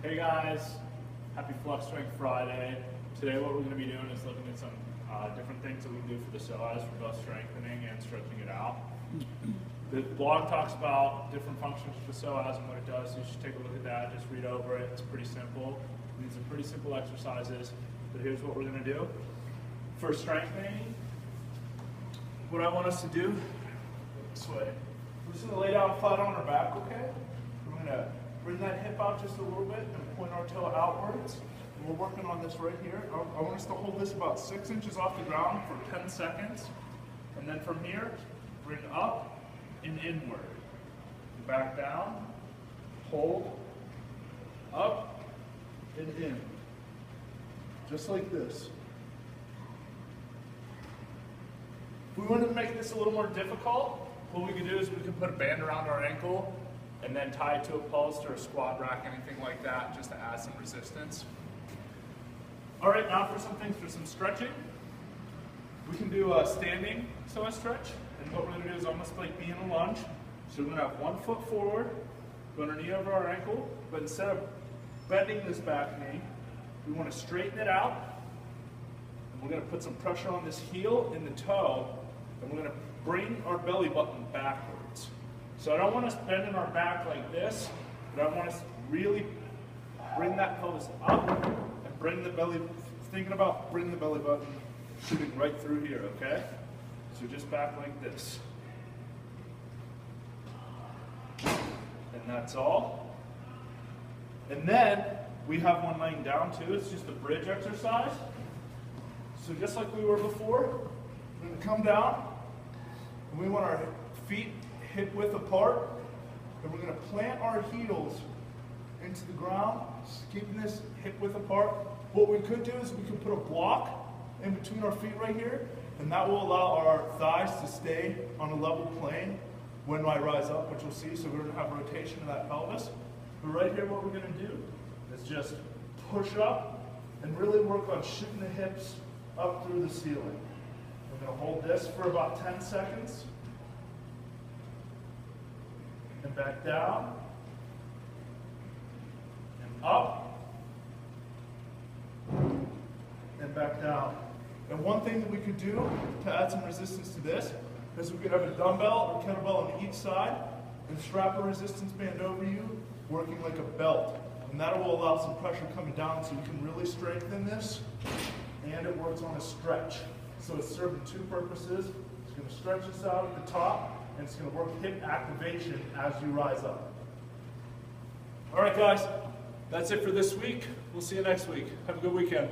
Hey guys, happy Flux Strength Friday. Today what we're going to be doing is looking at some different things that we can do for the psoas for both strengthening and stretching it out. The blog talks about different functions of the psoas and what it does, so you should take a look at that, just read over it. It's pretty simple. These are pretty simple exercises, but here's what we're going to do. For strengthening, what I want us to do, this way. We're just going to lay down flat on our back, okay? We're going to bring that hip out just a little bit and point our toe outwards. And we're working on this right here. I want us to hold this about 6 inches off the ground for 10 seconds. And then from here, bring up and inward. Back down, hold, up, and in. Just like this. If we wanted to make this a little more difficult, what we could do is we could put a band around our ankle and then tie it to a post or a squat rack, anything like that, just to add some resistance. All right, now for some stretching. We can do a standing psoas stretch, and what we're going to do is almost like being a lunge. So we're going to have 1 foot forward, go underneath over our ankle, but instead of bending this back knee, we want to straighten it out, and we're going to put some pressure on this heel and the toe, and we're going to bring our belly button backwards. So I don't want us bending our back like this, but I want us to really bring that pelvis up and bring the belly, thinking about bringing the belly button shooting right through here, okay? So just back like this. And that's all. And then we have one laying down too. It's just a bridge exercise. So just like we were before, we're going to come down, and we want our feet hip width apart, and we're going to plant our heels into the ground, keeping this hip width apart. What we could do is we could put a block in between our feet right here, and that will allow our thighs to stay on a level plane when I rise up, which you'll see. So we're going to have rotation of that pelvis. But right here, what we're going to do is just push up and really work on shooting the hips up through the ceiling. We're going to hold this for about 10 seconds. And back down, and up, and back down. And one thing that we could do to add some resistance to this is we could have a dumbbell or kettlebell on each side and strap a resistance band over you, working like a belt. And that will allow some pressure coming down so you can really strengthen this, and it works on a stretch. So it's serving two purposes. It's going to stretch us out at the top, and it's going to work hip activation as you rise up. All right, guys, that's it for this week. We'll see you next week. Have a good weekend.